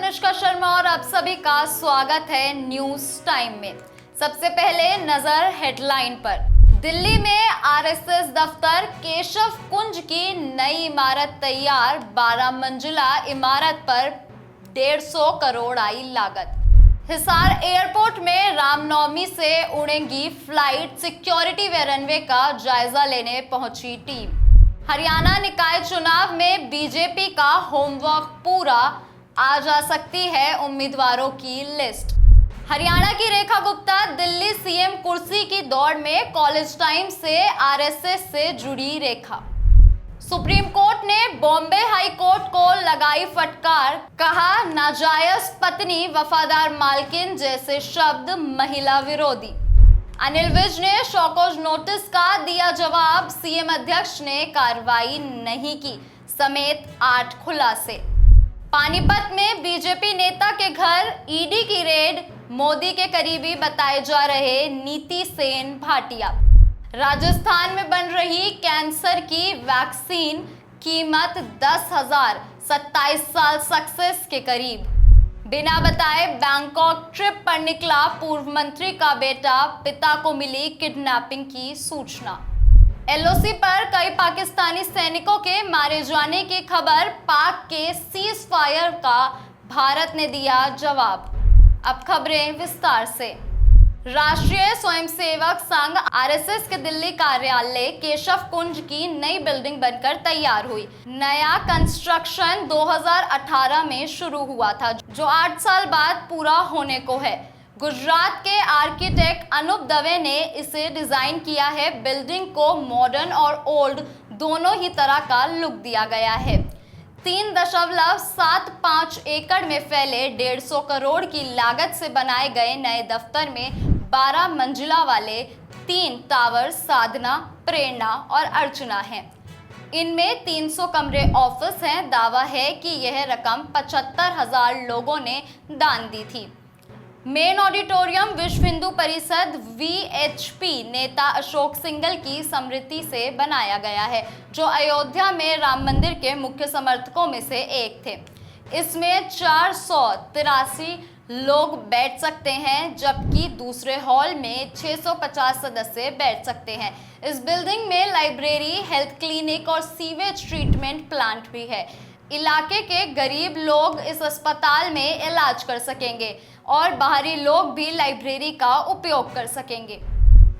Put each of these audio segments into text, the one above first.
अनुष्का शर्मा और आप सभी का स्वागत है न्यूज टाइम में। सबसे पहले नजर हेडलाइन पर। दिल्ली में आरएसएस दफ्तर केशव कुंज की नई इमारत तैयार। 12 मंजिला इमारत पर 150 करोड़ आई लागत। हिसार एयरपोर्ट में रामनवमी से उड़ेंगी फ्लाइट। सिक्योरिटी व रनवे का जायजा लेने पहुंची टीम। हरियाणा निकाय चुनाव में बीजेपी का होमवर्क पूरा। आ जा सकती है उम्मीदवारों की लिस्ट। हरियाणा की रेखा गुप्ता दिल्ली सीएम कुर्सी की दौड़ में। कॉलेज टाइम से आरएसएस से जुड़ी रेखा। सुप्रीम कोर्ट ने बॉम्बे हाई कोर्ट को लगाई फटकार। कहा नाजायज पत्नी वफादार मालकिन जैसे शब्द महिला विरोधी। अनिल विज ने शोकॉज नोटिस का दिया जवाब। सीएम अध्यक्ष ने कार्रवाई नहीं की समेत 8 खुलासे। पानीपत में बीजेपी नेता के घर ईडी की रेड। मोदी के करीबी बताए जा रहे नीति सेन भाटिया। राजस्थान में बन रही कैंसर की वैक्सीन। कीमत 10,000। 27 साल सक्सेस के करीब। बिना बताए बैंकॉक ट्रिप पर निकला पूर्व मंत्री का बेटा। पिता को मिली किडनैपिंग की सूचना। एलओसी पर कई पाकिस्तानी सैनिकों के मारे जाने की खबर। पाक के सीज फायर का भारत ने दिया जवाब। अब खबरें विस्तार से। राष्ट्रीय स्वयंसेवक संघ आरएसएस के दिल्ली कार्यालय केशव कुंज की नई बिल्डिंग बनकर तैयार हुई। नया कंस्ट्रक्शन 2018 में शुरू हुआ था, जो 8 साल बाद पूरा होने को है। गुजरात के आर्किटेक्ट अनूप दवे ने इसे डिजाइन किया है। बिल्डिंग को मॉडर्न और ओल्ड दोनों ही तरह का लुक दिया गया है। 3.75 एकड़ में फैले 150 करोड़ की लागत से बनाए गए नए दफ्तर में 12 मंजिला वाले 3 टावर साधना, प्रेरणा और अर्चना हैं। इनमें 300 कमरे ऑफिस हैं। दावा है कि यह रकम 75,000 लोगों ने दान दी थी। मेन ऑडिटोरियम विश्व हिंदू परिषद वीएचपी नेता अशोक सिंघल की स्मृति से बनाया गया है, जो अयोध्या में राम मंदिर के मुख्य समर्थकों में से एक थे। इसमें 483 लोग बैठ सकते हैं, जबकि दूसरे हॉल में 650 सदस्य बैठ सकते हैं। इस बिल्डिंग में लाइब्रेरी, हेल्थ क्लिनिक और सीवेज ट्रीटमेंट प्लांट भी है। इलाके के गरीब लोग इस अस्पताल में इलाज कर सकेंगे और बाहरी लोग भी लाइब्रेरी का उपयोग कर सकेंगे।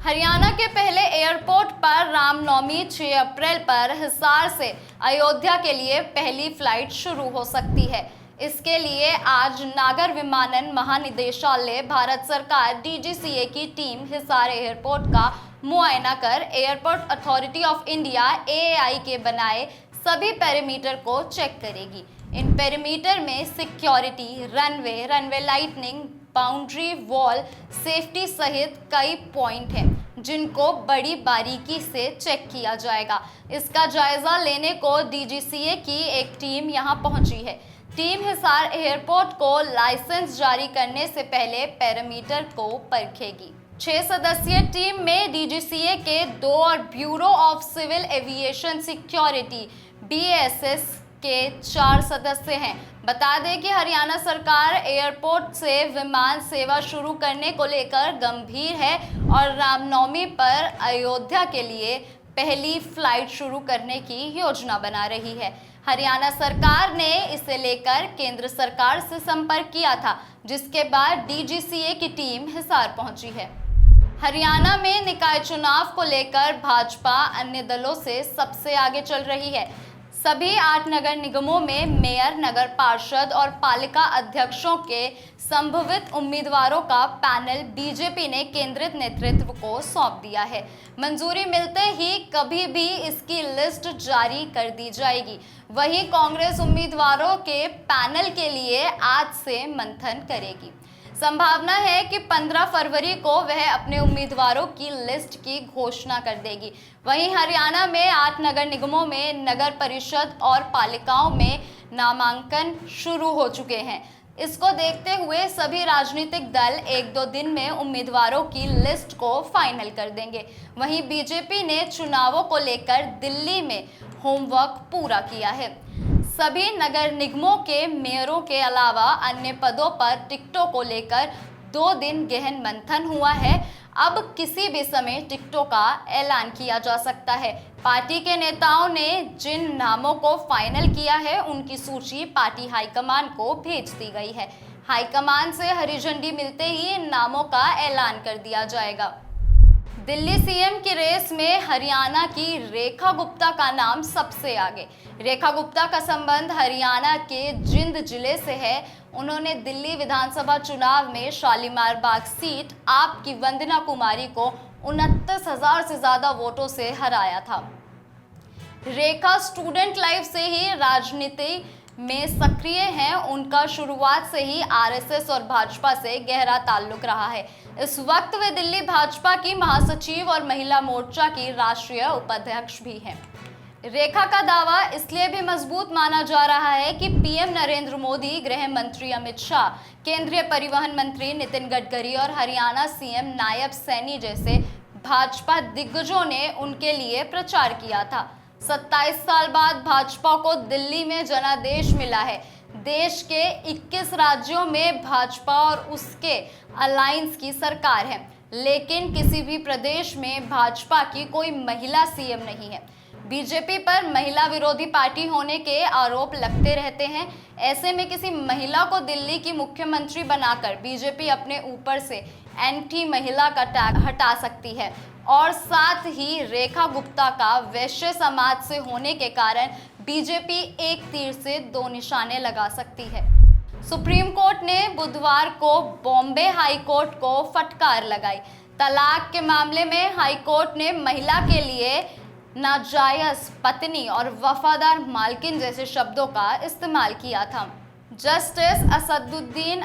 हरियाणा के पहले एयरपोर्ट पर रामनवमी 6 अप्रैल पर हिसार से अयोध्या के लिए पहली फ्लाइट शुरू हो सकती है। इसके लिए आज नागर विमानन महानिदेशालय, भारत सरकार, डीजीसीए की टीम हिसार एयरपोर्ट का मुआयना कर airport authority of India AAI के बनाए सभी पैरामीटर को चेक करेगी। इन पैरामीटर में security, runway lightning, boundary wall, safety सहित कई पॉइंट हैं, जिनको बड़ी बारीकी से चेक किया जाएगा। इसका जायजा लेने को डीजीसीए की एक टीम यहां पहुंची है। टीम हिसार एयरपोर्ट को लाइसेंस जारी करने से पहले पैरामीटर को परखेगी। 6 सदस्यीय टीम में डीजीसीए के 2 और bureau of civil aviation security BSS के 4 सदस्य हैं। बता दें कि हरियाणा सरकार एयरपोर्ट से विमान सेवा शुरू करने को लेकर गंभीर है और रामनवमी पर अयोध्या के लिए पहली फ्लाइट शुरू करने की योजना बना रही है। हरियाणा सरकार ने इसे लेकर केंद्र सरकार से संपर्क किया था, जिसके बाद डीजीसीए की टीम हिसार पहुंची है। हरियाणा में निकाय चुनाव को लेकर भाजपा अन्य दलों से सबसे आगे चल रही है। सभी 8 नगर निगमों में मेयर, नगर पार्षद और पालिका अध्यक्षों के संभावित उम्मीदवारों का पैनल बीजेपी ने केंद्रित नेतृत्व को सौंप दिया है। मंजूरी मिलते ही कभी भी इसकी लिस्ट जारी कर दी जाएगी। वहीं कांग्रेस उम्मीदवारों के पैनल के लिए आज से मंथन करेगी। संभावना है कि 15 फरवरी को वह अपने उम्मीदवारों की लिस्ट की घोषणा कर देगी। वहीं हरियाणा में 8 नगर निगमों में नगर परिषद और पालिकाओं में नामांकन शुरू हो चुके हैं। इसको देखते हुए सभी राजनीतिक दल 1-2 दिन में उम्मीदवारों की लिस्ट को फाइनल कर देंगे। वहीं बीजेपी ने चुनावों को लेकर दिल्ली में होमवर्क पूरा किया है। सभी नगर निगमों के मेयरों के अलावा अन्य पदों पर टिकटों को लेकर 2 दिन गहन मंथन हुआ है। अब किसी भी समय टिकटों का ऐलान किया जा सकता है। पार्टी के नेताओं ने जिन नामों को फाइनल किया है उनकी सूची पार्टी हाईकमान को भेज दी गई है। हाईकमान से हरी झंडी मिलते ही इन नामों का ऐलान कर दिया जाएगा। दिल्ली सीएम की रेस में हरियाणा की रेखा गुप्ता का नाम सबसे आगे। रेखा गुप्ता का संबंध हरियाणा के जिंद जिले से है। उन्होंने दिल्ली विधानसभा चुनाव में शालीमार बाग सीट आप की वंदना कुमारी को 29,000 से ज्यादा वोटों से हराया था। रेखा स्टूडेंट लाइफ से ही राजनीति में सक्रिय हैं। उनका शुरुआत से ही आरएसएस और भाजपा से गहरा ताल्लुक रहा है। इस वक्त वे दिल्ली भाजपा की महासचिव और महिला मोर्चा की राष्ट्रीय उपाध्यक्ष भी हैं। रेखा का दावा इसलिए भी मजबूत माना जा रहा है कि पीएम नरेंद्र मोदी, गृह मंत्री अमित शाह, केंद्रीय परिवहन मंत्री नितिन गडकरी और हरियाणा सीएम नायब सैनी जैसे भाजपा दिग्गजों ने उनके लिए प्रचार किया था। 27 साल बाद भाजपा को दिल्ली में जनादेश मिला है। देश के 21 राज्यों में भाजपा और उसके अलायंस की सरकार है, लेकिन किसी भी प्रदेश में भाजपा की कोई महिला सीएम नहीं है। बीजेपी पर महिला विरोधी पार्टी होने के आरोप लगते रहते हैं। ऐसे में किसी महिला को दिल्ली की मुख्यमंत्री बनाकर बीजेपी अपने ऊपर से एंटी महिला का टैग हटा सकती है और साथ ही रेखा गुप्ता का वैश्य समाज से होने के कारण बीजेपी एक तीर से 2 निशाने लगा सकती है। सुप्रीम कोर्ट ने बुधवार को बॉम्बे हाई कोर्ट को फटकार लगाई। तलाक के मामले में हाई कोर्ट ने महिला के लिए नाजायज पत्नी और वफादार मालकिन जैसे शब्दों का इस्तेमाल किया था। जस्टिस असदुद्दीन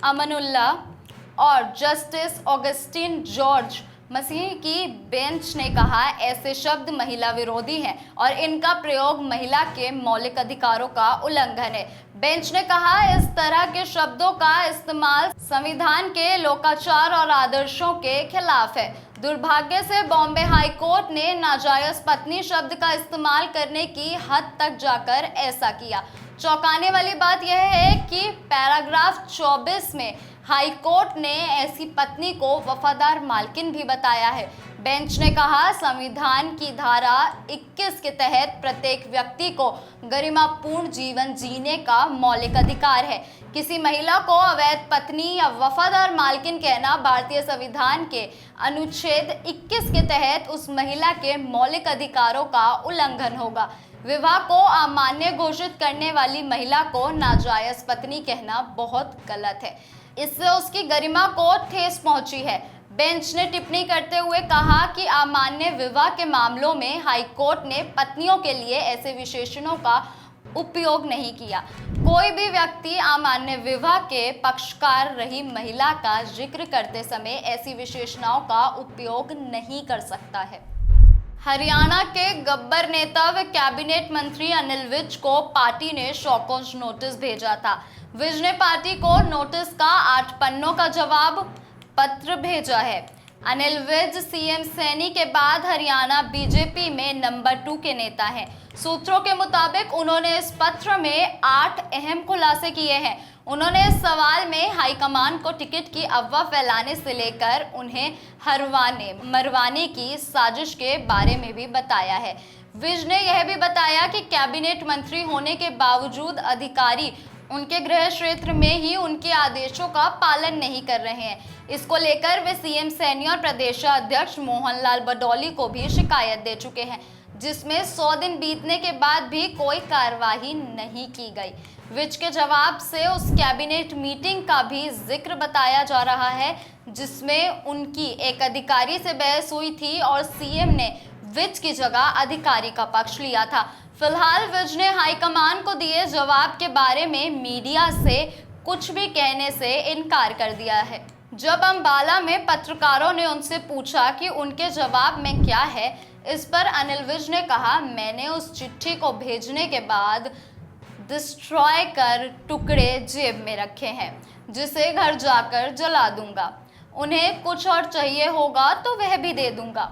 अमनुल्लाह और जस्टिस ऑगस्टिन जॉर्ज मसीह की बेंच ने कहा ऐसे शब्द महिला विरोधी हैं और इनका प्रयोग महिला के मौलिक अधिकारों का उल्लंघन है। बेंच ने कहा इस तरह के शब्दों का इस्तेमाल संविधान के लोकाचार और आदर्शों के खिलाफ है। दुर्भाग्य से बॉम्बे हाई कोर्ट ने नाजायज पत्नी शब्द का इस्तेमाल करने की हद तक जाकर ऐसा किया। चौंकाने वाली बात यह है कि पैराग्राफ 24 में हाई कोर्ट ने ऐसी पत्नी को वफादार मालकिन भी बताया है। बेंच ने कहा संविधान की धारा 21 के तहत प्रत्येक व्यक्ति को गरिमापूर्ण जीवन जीने का मौलिक अधिकार है। किसी महिला को अवैध पत्नी या वफादार मालकिन कहना भारतीय संविधान के अनुच्छेद 21 के तहत उस महिला के मौलिक अधिकारों का उल्लंघन होगा। विवाह को अमान्य घोषित करने वाली महिला को नाजायज पत्नी कहना बहुत गलत है। इससे उसकी गरिमा को ठेस पहुंची है। बेंच ने टिप्पणी करते हुए कहा कि अमान्य विवाह के मामलों में हाई कोर्ट ने पत्नियों के लिए ऐसे विशेषणों का उपयोग नहीं किया। कोई भी व्यक्ति अमान्य विवाह के पक्षकार रही महिला का जिक्र करते समय ऐसी विशेषणाओं का उपयोग नहीं कर सकता है। हरियाणा के गब्बर नेता व कैबिनेट मंत्री अनिल विज को पार्टी ने शोकॉज नोटिस भेजा था। विज ने पार्टी को नोटिस का 8 पन्नों का जवाब पत्र भेजा है। अनिल विज सीएम सैनी के बाद हरियाणा बीजेपी में नंबर 2 के नेता हैं। सूत्रों के मुताबिक उन्होंने इस पत्र में 8 अहम खुलासे किए हैं। उन्होंने इस सवाल में हाईकमान को टिकट की अफवाह फैलाने से लेकर उन्हें हरवाने मरवाने की साजिश के बारे में भी बताया है। विज ने यह भी बताया कि कैबिनेट मंत्री होने के बावजूद अधिकारी उनके गृह क्षेत्र में ही उनके आदेशों का पालन नहीं कर रहे हैं। इसको लेकर वे सीएम सैनी और प्रदेशाध्यक्ष मोहन लाल बडौली को भी शिकायत दे चुके हैं, जिसमें 100 दिन बीतने के बाद भी कोई कार्रवाई नहीं की गई। विज के जवाब से उस कैबिनेट मीटिंग का भी जिक्र बताया जा रहा है जिसमें उनकी एक अधिकारी से बहस हुई थी और सीएम ने विज की जगह अधिकारी का पक्ष लिया था। फिलहाल विज ने हाईकमान को दिए जवाब के बारे में मीडिया से कुछ भी कहने से इनकार कर दिया है। जब अंबाला में पत्रकारों ने उनसे पूछा कि उनके जवाब में क्या है, इस पर अनिल विज ने कहा, मैंने उस चिट्ठी को भेजने के बाद डिस्ट्रॉय कर टुकड़े जेब में रखे हैं, जिसे घर जाकर जला दूंगा। उन्हें कुछ और चाहिए होगा तो वह भी दे दूंगा।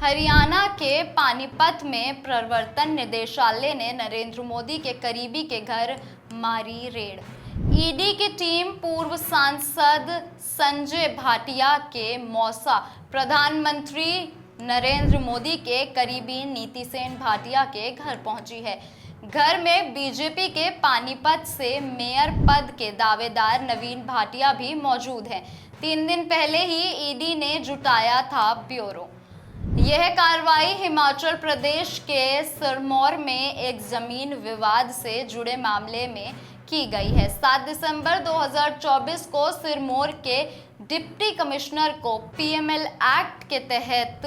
हरियाणा के पानीपत में प्रवर्तन निदेशालय ने नरेंद्र मोदी के करीबी के घर मारी रेड। ईडी की टीम पूर्व सांसद संजय भाटिया के मौसा प्रधानमंत्री नरेंद्र मोदी के करीबी नीति सेन भाटिया के घर पहुंची है। घर में बीजेपी के पानीपत से मेयर पद के दावेदार नवीन भाटिया भी मौजूद हैं। 3 दिन पहले ही ईडी ने जुटाया था ब्यूरो। यह कार्रवाई हिमाचल प्रदेश के सिरमौर में एक जमीन विवाद से जुड़े मामले में की गई है। 7 दिसंबर 2024 को सिरमौर के डिप्टी कमिश्नर को पीएमएल एक्ट के तहत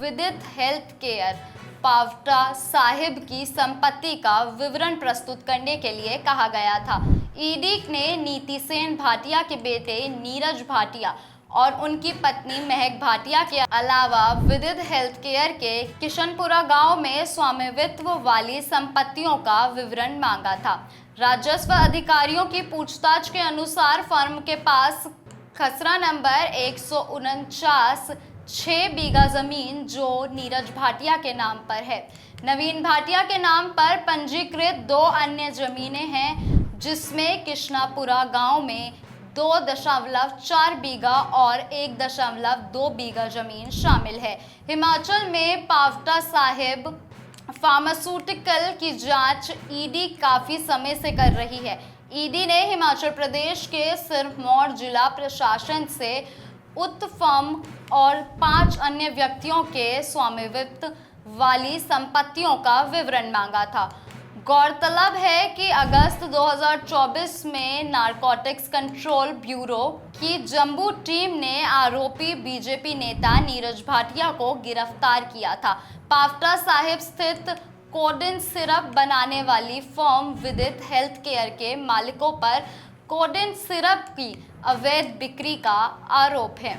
विदित हेल्थ केयर पावटा साहिब की संपत्ति का विवरण प्रस्तुत करने के लिए कहा गया था। ईडी ने नीति सेन भाटिया के बेटे नीरज भाटिया और उनकी पत्नी महक भाटिया के अलावा विदित हेल्थ केयर के किशनपुरा गांव में स्वामित्व वाली संपत्तियों का विवरण मांगा था। राजस्व अधिकारियों की पूछताछ के अनुसार फर्म के पास खसरा नंबर 149 6 बीघा जमीन जो नीरज भाटिया के नाम पर है। नवीन भाटिया के नाम पर पंजीकृत 2 अन्य जमीनें हैं, जिसमें किशनापुरा गांव में 2.4 बीघा और 1.2 बीघा जमीन शामिल है। हिमाचल में पावटा साहिब फार्मास्यूटिकल की जांच ईडी काफी समय से कर रही है। ईडी ने हिमाचल प्रदेश के सिरमौर जिला प्रशासन से उक्त फर्म और 5 अन्य व्यक्तियों के स्वामित्व वाली संपत्तियों का विवरण मांगा था। गौरतलब है कि अगस्त 2024 में नारकोटिक्स कंट्रोल ब्यूरो की जम्मू टीम ने आरोपी बीजेपी नेता नीरज भाटिया को गिरफ्तार किया था। पावटा साहिब स्थित कोडेन सिरप बनाने वाली फर्म विदित हेल्थ केयर के मालिकों पर कोडेन सिरप की अवैध बिक्री का आरोप है।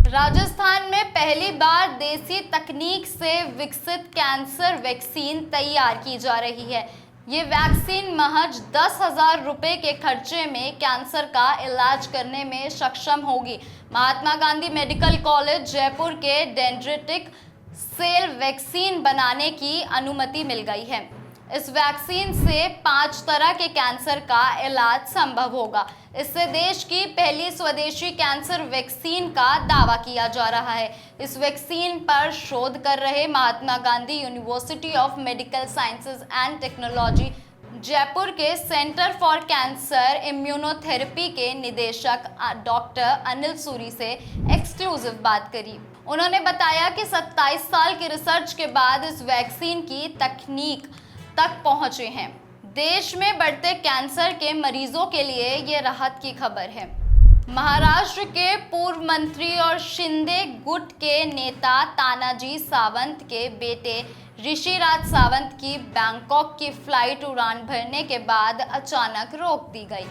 राजस्थान में पहली बार देसी तकनीक से विकसित कैंसर वैक्सीन तैयार की जा रही है। ये वैक्सीन महज 10,000 रुपये के खर्चे में कैंसर का इलाज करने में सक्षम होगी। महात्मा गांधी मेडिकल कॉलेज जयपुर के डेंड्रेटिक सेल वैक्सीन बनाने की अनुमति मिल गई है। इस वैक्सीन से 5 तरह के कैंसर का इलाज संभव होगा। इससे देश की पहली स्वदेशी कैंसर वैक्सीन का दावा किया जा रहा है। इस वैक्सीन पर शोध कर रहे Mahatma Gandhi university of medical sciences and technology Jaipur के सेंटर फॉर कैंसर इम्यूनोथेरेपी के निदेशक डॉक्टर अनिल सूरी से एक्सक्लूसिव बात करी। उन्होंने बताया कि 27 साल की रिसर्च के बाद इस वैक्सीन की तकनीक तक पहुंचे हैं। देश में बढ़ते कैंसर के मरीजों के लिए ये राहत की खबर है। महाराष्ट्र के पूर्व मंत्री और शिंदे गुट के नेता तानाजी सावंत के बेटे ऋषिराज सावंत की बैंकॉक की फ्लाइट उड़ान भरने के बाद अचानक रोक दी गई।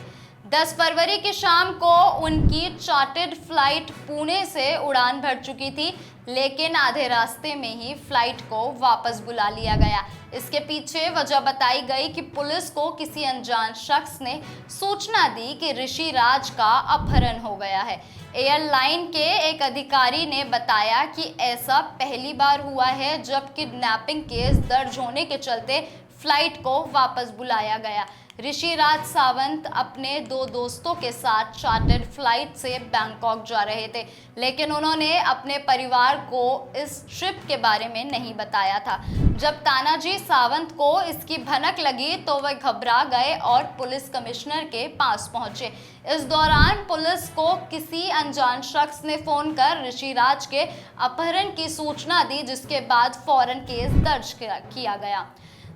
10 फरवरी की शाम को उनकी चार्टर्ड फ्लाइट पुणे से उड़ान भर चुकी थी, लेकिन आधे रास्ते में ही फ्लाइट को वापस बुला लिया गया। इसके पीछे वजह बताई गई कि पुलिस को किसी अनजान शख्स ने सूचना दी कि ऋषिराज का अपहरण हो गया है। एयरलाइन के एक अधिकारी ने बताया कि ऐसा पहली बार हुआ है जब किडनैपिंग केस दर्ज होने के चलते फ्लाइट को वापस बुलाया गया। ऋषिराज सावंत अपने 2 दोस्तों के साथ चार्टर्ड फ्लाइट से बैंकॉक जा रहे थे, लेकिन उन्होंने अपने परिवार को इस ट्रिप के बारे में नहीं बताया था। जब तानाजी सावंत को इसकी भनक लगी तो वह घबरा गए और पुलिस कमिश्नर के पास पहुंचे। इस दौरान पुलिस को किसी अनजान शख्स ने फोन कर ऋषिराज के अपहरण की सूचना दी, जिसके बाद फौरन केस दर्ज किया गया।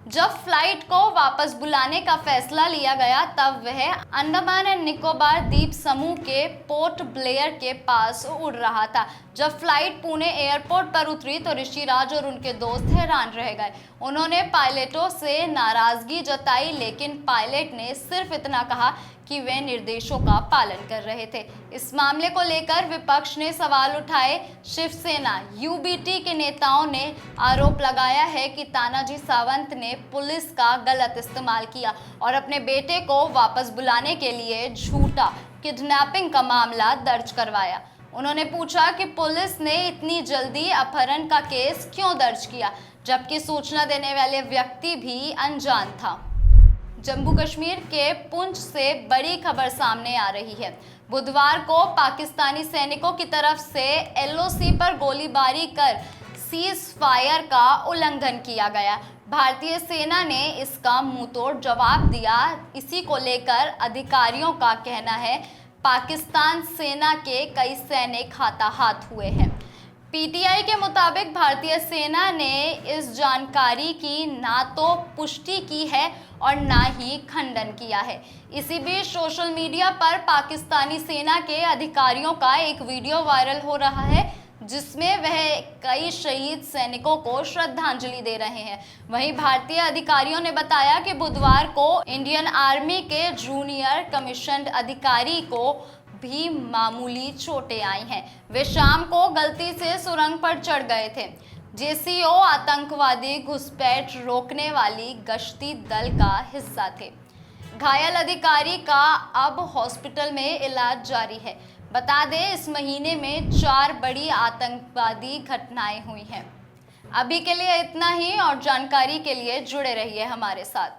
जब फ्लाइट को वापस बुलाने का फैसला लिया गया तब वह अंडमान एंड निकोबार द्वीप समूह के पोर्ट ब्लेयर के पास उड़ रहा था। जब फ्लाइट पुणे एयरपोर्ट पर उतरी तो ऋषिराज और उनके दोस्त हैरान रह गए। उन्होंने पायलटों से नाराजगी जताई, लेकिन पायलट ने सिर्फ इतना कहा कि वे निर्देशों का पालन कर रहे थे। इस मामले को लेकर विपक्ष ने सवाल उठाए। शिवसेना यूबीटी के नेताओं ने आरोप लगाया है कि तानाजी सावंत ने पुलिस का गलत इस्तेमाल किया और अपने बेटे को वापस बुलाने के लिए झूठा किडनैपिंग का मामला दर्ज करवाया। उन्होंने पूछा कि पुलिस ने इतनी जल्दी अपहरण का केस क्यों दर्ज किया, जबकि सूचना देने वाले व्यक्ति भी अनजान था। जम्मू कश्मीर के पुंछ से बड़ी खबर सामने आ रही है। बुधवार को पाकिस्तानी सैनिकों की तरफ से एलओसी पर गोलीबारी कर सीज फायर का उल्लंघन किया गया। भारतीय सेना ने इसका मुंहतोड़ जवाब दिया। इसी को लेकर अधिकारियों का कहना है पाकिस्तान सेना के कई सैनिक हताहत हुए हैं। पीटीआई के मुताबिक भारतीय सेना ने इस जानकारी की ना तो पुष्टि की है और ना ही खंडन किया है। इसी बीच सोशल मीडिया पर पाकिस्तानी सेना के अधिकारियों का एक वीडियो वायरल हो रहा है, जिसमें वह कई शहीद सैनिकों को श्रद्धांजलि दे रहे हैं। वहीं भारतीय अधिकारियों ने बताया कि बुधवार को इंडियन आर्मी के जूनियर कमीशन्ड अधिकारी को भी मामूली चोटें आई हैं। वे शाम को गलती से सुरंग पर चढ़ गए थे। जेसीओ आतंकवादी घुसपैठ रोकने वाली गश्ती दल का हिस्सा थे। घायल अधिकारी का अब हॉस्पिटल में इलाज जारी है। बता दें, इस महीने में 4 बड़ी आतंकवादी घटनाएं हुई हैं। अभी के लिए इतना ही, और जानकारी के लिए जुड़े रहिए हमारे साथ।